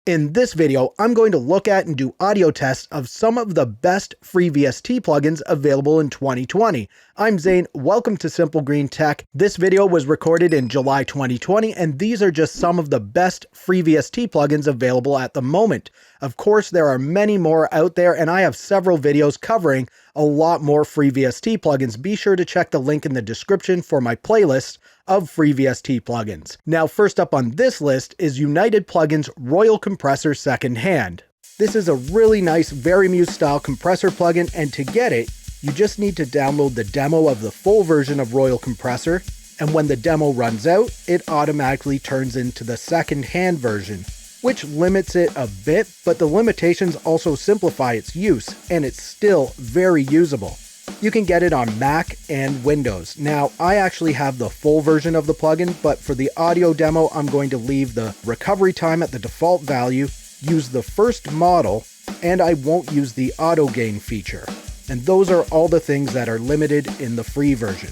In this video, I'm going to look at and do audio tests of some of the best free VST plugins available in 2020. I'm Zane, welcome to Simple Green Tech. This video was recorded in July 2020, and these are just some of the best free VST plugins available at the moment. Of course, there are many more out there, and I have several videos covering a lot more free VST plugins. Be sure to check the link in the description for my playlist of free VST plugins. Now, first up on this list is Untitled Plugins Royal Compressor Secondhand. This is a really nice Verimuse style compressor plugin, and to get it, you just need to download the demo of the full version of Royal Compressor, and when the demo runs out, it automatically turns into the second-hand version, which limits it a bit, but the limitations also simplify its use, and it's still very usable. You can get it on Mac and Windows. Now, I actually have the full version of the plugin, but for the audio demo, I'm going to leave the recovery time at the default value, use the first model, and I won't use the auto gain feature. And those are all the things that are limited in the free version.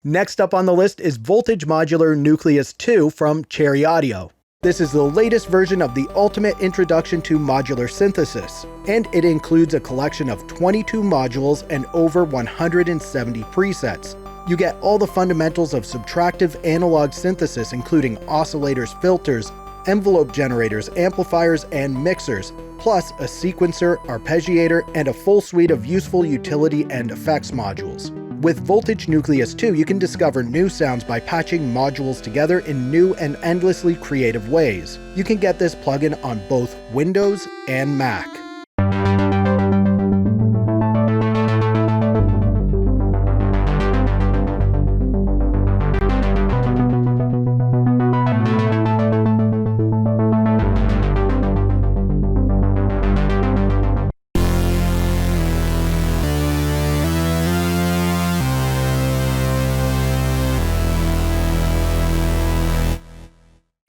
Next up on the list is Voltage Modular Nucleus 2 from Cherry Audio. This is the latest version of the ultimate introduction to modular synthesis, and it includes a collection of 22 modules and over 170 presets. You get all the fundamentals of subtractive analog synthesis, including oscillators, filters, envelope generators, amplifiers, and mixers, plus a sequencer, arpeggiator, and a full suite of useful utility and effects modules. With Voltage Nucleus 2, you can discover new sounds by patching modules together in new and endlessly creative ways. You can get this plugin on both Windows and Mac.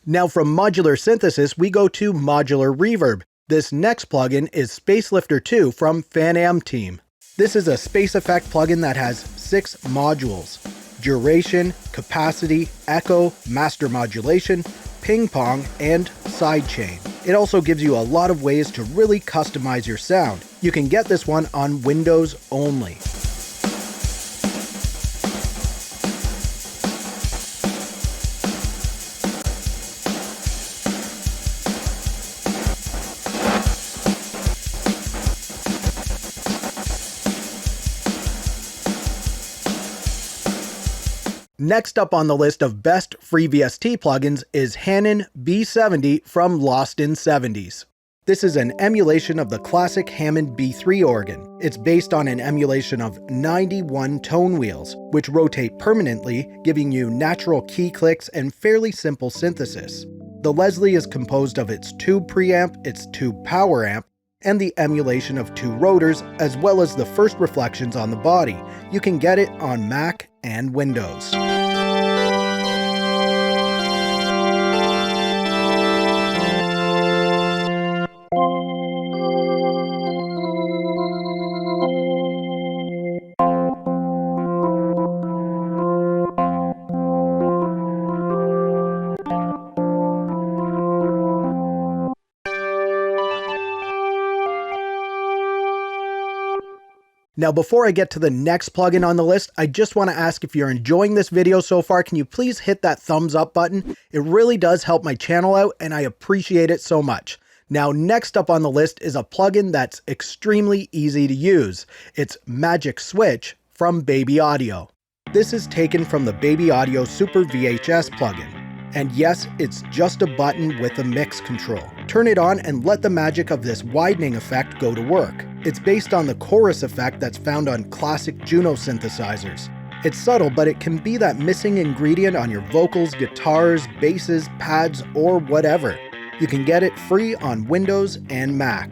Now from modular synthesis, we go to modular reverb. This next plugin is Spacelifter 2 from Fan Team. This is a space effect plugin that has 6 modules: duration, capacity, echo, master modulation, ping pong, and sidechain. It also gives you a lot of ways to really customize your sound. You can get this one on Windows only. Next up on the list of best free VST plugins is Hanon B70 from Lost in 70s. This is an emulation of the classic Hammond B3 organ. It's based on an emulation of 91 tone wheels, which rotate permanently, giving you natural key clicks and fairly simple synthesis. The Leslie is composed of its tube preamp, its tube power amp, and the emulation of 2 rotors, as well as the first reflections on the body. You can get it on Mac and Windows. Now, before I get to the next plugin on the list, I just want to ask if you're enjoying this video so far, can you please hit that thumbs up button? It really does help my channel out, and I appreciate it so much. Now, next up on the list is a plugin that's extremely easy to use. It's Magic Switch from Baby Audio. This is taken from the Baby Audio Super VHS plugin. And yes, it's just a button with a mix control. Turn it on and let the magic of this widening effect go to work. It's based on the chorus effect that's found on classic Juno synthesizers. It's subtle, but it can be that missing ingredient on your vocals, guitars, basses, pads, or whatever. You can get it free on Windows and Mac.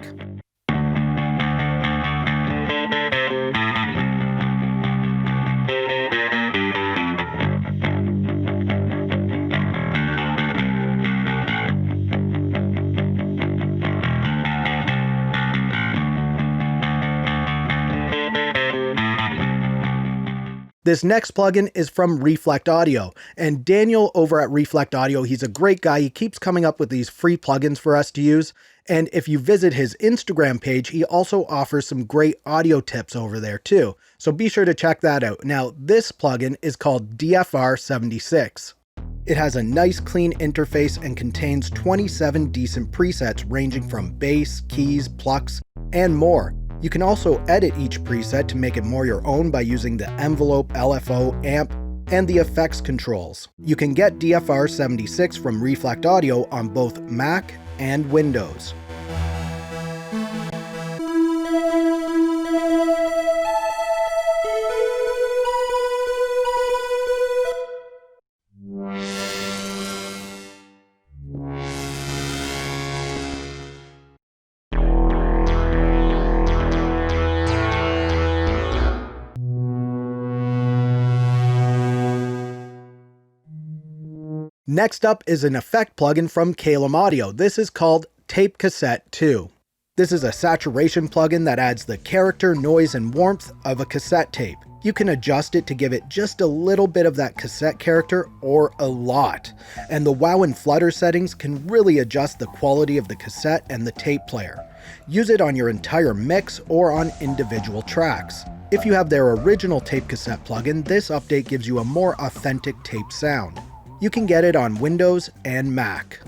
This next plugin is from Reflect Audio, and Daniel over at Reflect Audio, he's a great guy. He keeps coming up with these free plugins for us to use. And if you visit his Instagram page, he also offers some great audio tips over there too. So be sure to check that out. Now, this plugin is called DFR76. It has a nice clean interface and contains 27 decent presets ranging from bass, keys, plucks, and more. You can also edit each preset to make it more your own by using the envelope, LFO, amp, and the effects controls. You can get DFR76 from Reflect Audio on both Mac and Windows. Next up is an effect plugin from Calum Audio. This is called Tape Cassette 2. This is a saturation plugin that adds the character, noise, and warmth of a cassette tape. You can adjust it to give it just a little bit of that cassette character or a lot. And the wow and flutter settings can really adjust the quality of the cassette and the tape player. Use it on your entire mix or on individual tracks. If you have their original tape cassette plugin, this update gives you a more authentic tape sound. You can get it on Windows and Mac.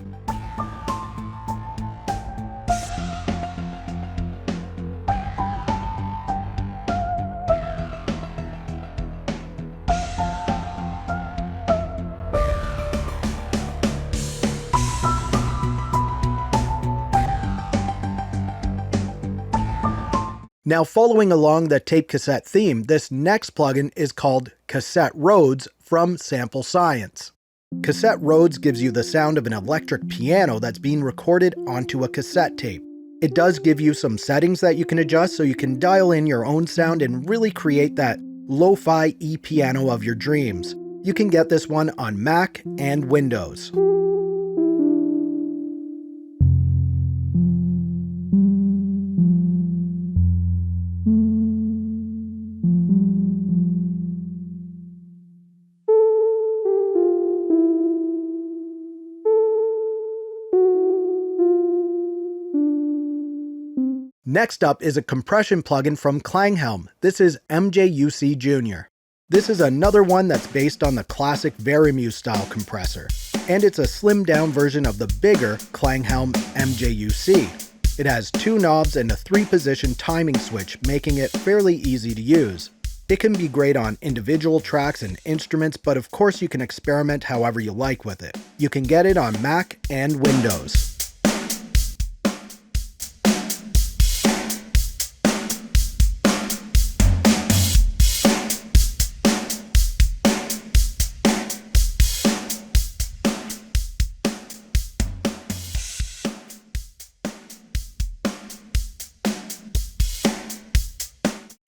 Now, following along the tape cassette theme, this next plugin is called Cassette Roads from Sample Science. Cassette Roads gives you the sound of an electric piano that's being recorded onto a cassette tape. It does give you some settings that you can adjust so you can dial in your own sound and really create that lo-fi e-piano of your dreams. You can get this one on Mac and Windows. Next up is a compression plugin from Klanghelm. This is MJUC Jr. This is another one that's based on the classic Verimuse style compressor, and it's a slimmed down version of the bigger Klanghelm MJUC. It has 2 knobs and a 3-position timing switch, making it fairly easy to use. It can be great on individual tracks and instruments, but of course you can experiment however you like with it. You can get it on Mac and Windows.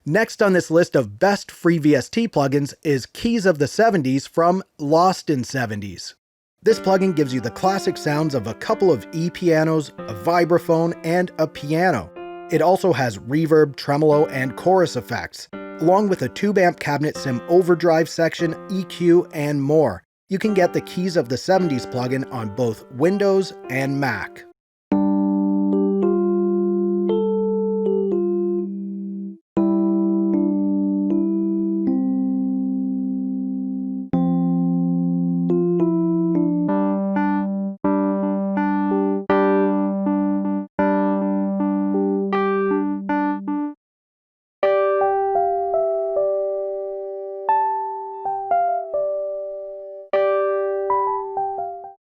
Next on this list of best free VST plugins is Keys of the 70s from Lost in 70s. This plugin gives you the classic sounds of a couple of E-pianos, a vibraphone, and a piano. It also has reverb, tremolo, and chorus effects, along with a tube amp cabinet sim overdrive section, EQ, and more. You can get the Keys of the 70s plugin on both Windows and Mac.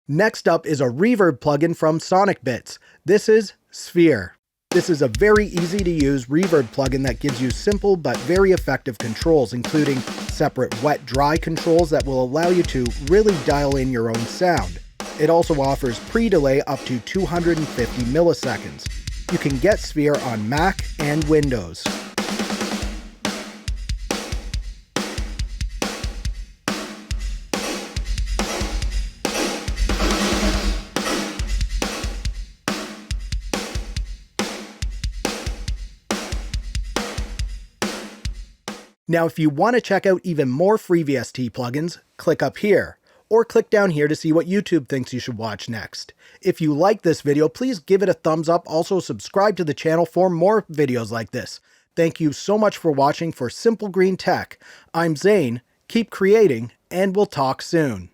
Next up is a reverb plugin from Sonic Bits. This is Sphere. This is a very easy to use reverb plugin that gives you simple but very effective controls, including separate wet-dry controls that will allow you to really dial in your own sound. It also offers pre-delay up to 250 milliseconds. You can get Sphere on Mac and Windows. Now, if you want to check out even more free VST plugins, click up here, or click down here to see what YouTube thinks you should watch next. If you like this video, please give it a thumbs up. Also, subscribe to the channel for more videos like this. Thank you so much for watching for Simple Green Tech. I'm Zane, keep creating, and we'll talk soon.